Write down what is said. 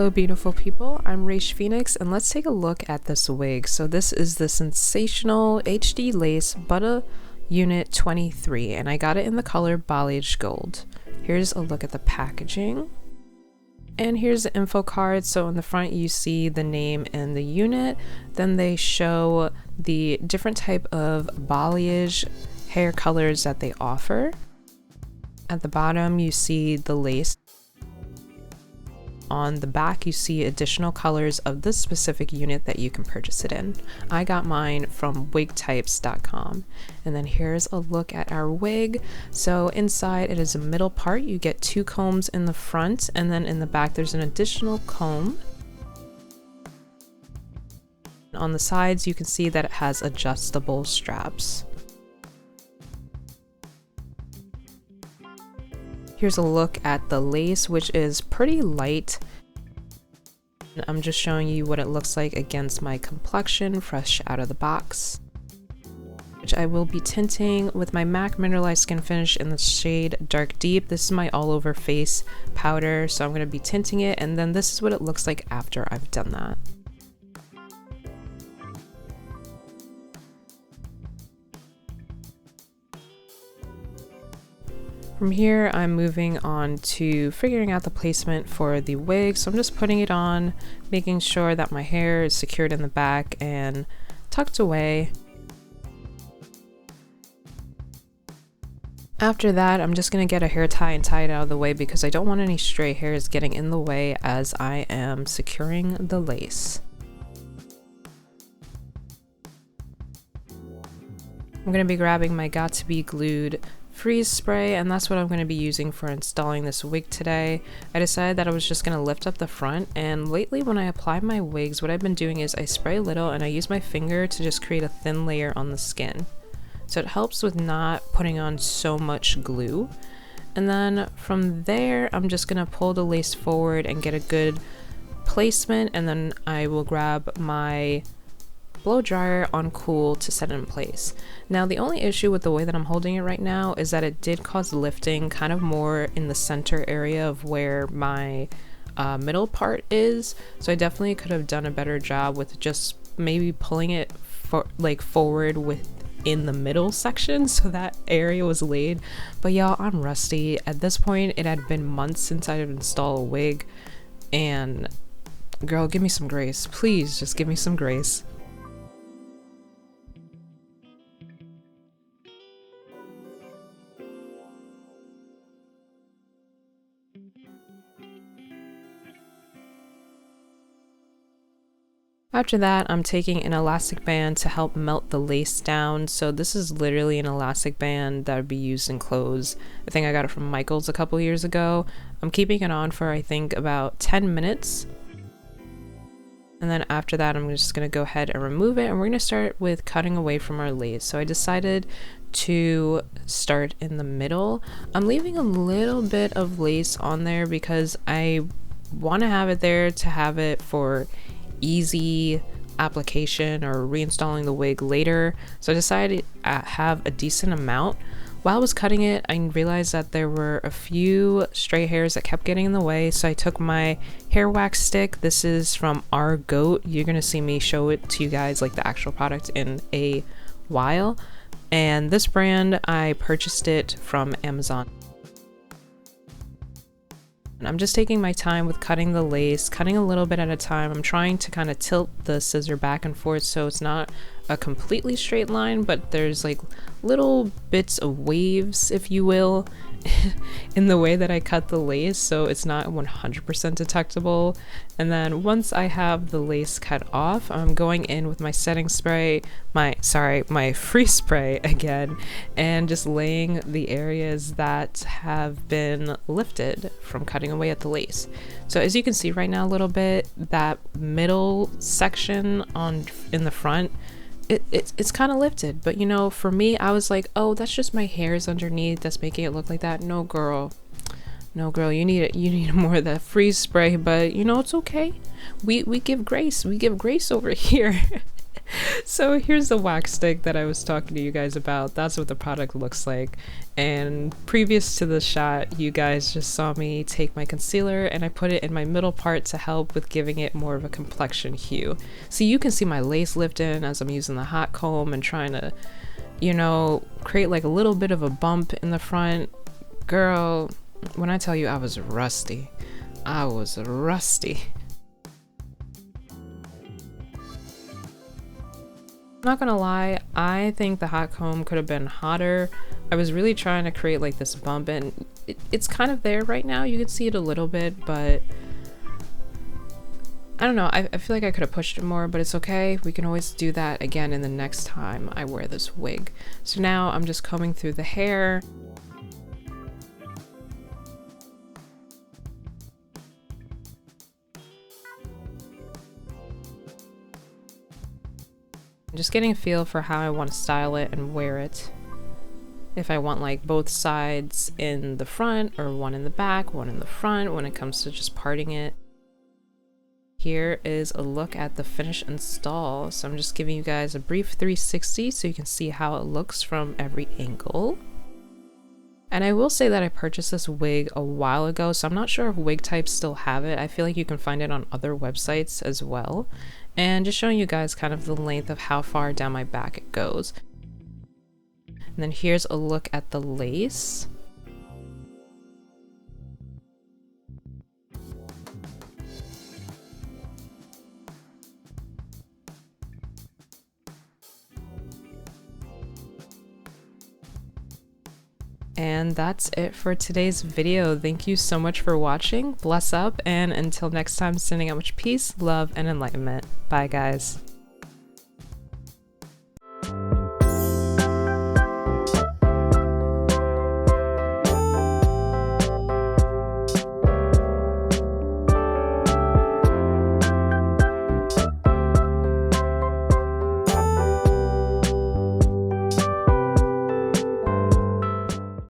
Hello beautiful people, I'm Raish Phoenix and let's take a look at this wig. So this is the Sensational HD Lace Butta Unit 23 and I got it in the color Balayage Gold. Here's a look at the packaging. And here's the info card. So in the front you see the name and the unit. Then they show the different type of balayage hair colors that they offer. At the bottom you see the lace. On the back you see additional colors of this specific unit that you can purchase it in. I got mine from wigtypes.com. And then here's a look at our wig. So inside it is a middle part. You get 2 combs in the front, and then in the back there's an additional comb. On the sides you can see that it has adjustable straps. Here's a look at the lace, which is pretty light. I'm just showing you what it looks like against my complexion, fresh out of the box. Which I will be tinting with my MAC Mineralized Skin Finish in the shade Dark Deep. This is my all over face powder, so I'm going to be tinting it, and then this is what it looks like after I've done that. From here, I'm moving on to figuring out the placement for the wig. So I'm just putting it on, making sure that my hair is secured in the back and tucked away. After that, I'm just going to get a hair tie and tie it out of the way because I don't want any stray hairs getting in the way as I am securing the lace. I'm going to be grabbing my Got To Be Glued freeze spray, and that's what I'm going to be using for installing this wig today. I decided that I was just going to lift up the front, and lately when I apply my wigs, what I've been doing is I spray a little and I use my finger to just create a thin layer on the skin. So it helps with not putting on so much glue. And then from there, I'm just going to pull the lace forward and get a good placement, and then I will grab my blow dryer on cool to set it in place. Now the only issue with the way that I'm holding it right now is that it did cause lifting kind of more in the center area of where my middle part is, so I definitely could have done a better job with just maybe pulling it forward within the middle section so that area was laid. But y'all, I'm rusty. At this point it had been months since I had installed a wig, and girl, give me some grace, please. Just give me some grace. After that, I'm taking an elastic band to help melt the lace down. So this is literally an elastic band that would be used in clothes. I think I got it from Michael's a couple years ago. I'm keeping it on for I think about 10 minutes. And then after that, I'm just going to go ahead and remove it, and we're going to start with cutting away from our lace. So I decided to start in the middle. I'm leaving a little bit of lace on there because I want to have it there to have it for easy application or reinstalling the wig later. So I decided to have a decent amount. While I was cutting it, I realized that there were a few stray hairs that kept getting in the way, so I took my hair wax stick. This is from Our Goat. You're gonna see me show it to you guys, like the actual product, in a while. And this brand, I purchased it from Amazon. I'm just taking my time with cutting the lace, cutting a little bit at a time. I'm trying to kind of tilt the scissor back and forth so it's not a completely straight line, but there's like little bits of waves, if you will, in the way that I cut the lace, so it's not 100% detectable. And then once I have the lace cut off, I'm going in with my setting spray, my freeze spray again, and just laying the areas that have been lifted from cutting away at the lace. So as you can see right now a little bit, that middle section in the front, it's kind of lifted, but you know, for me, I was like, oh, that's just my hairs underneath that's making it look like that. No girl, you need more of that freeze spray. But you know, it's okay. We give grace over here. So here's the wax stick that I was talking to you guys about. That's what the product looks like. And previous to the shot, you guys just saw me take my concealer and I put it in my middle part to help with giving it more of a complexion hue. So you can see my lace lift in as I'm using the hot comb and trying to, you know, create like a little bit of a bump in the front. Girl, when I tell you I was rusty, I was rusty. Not gonna lie, I think the hot comb could have been hotter. I was really trying to create like this bump and it's kind of there right now. You can see it a little bit, but I don't know. I feel like I could have pushed it more, but it's okay. We can always do that again in the next time I wear this wig. So now I'm just combing through the hair. I'm just getting a feel for how I want to style it and wear it. If I want like both sides in the front or one in the back, one in the front when it comes to just parting it. Here is a look at the finish install. So I'm just giving you guys a brief 360 so you can see how it looks from every angle. And I will say that I purchased this wig a while ago, so I'm not sure if wig types still have it. I feel like you can find it on other websites as well. And just showing you guys kind of the length of how far down my back it goes. And then here's a look at the lace. And that's it for today's video. Thank you so much for watching. Bless up, and until next time, sending out much peace, love, and enlightenment. Bye, guys.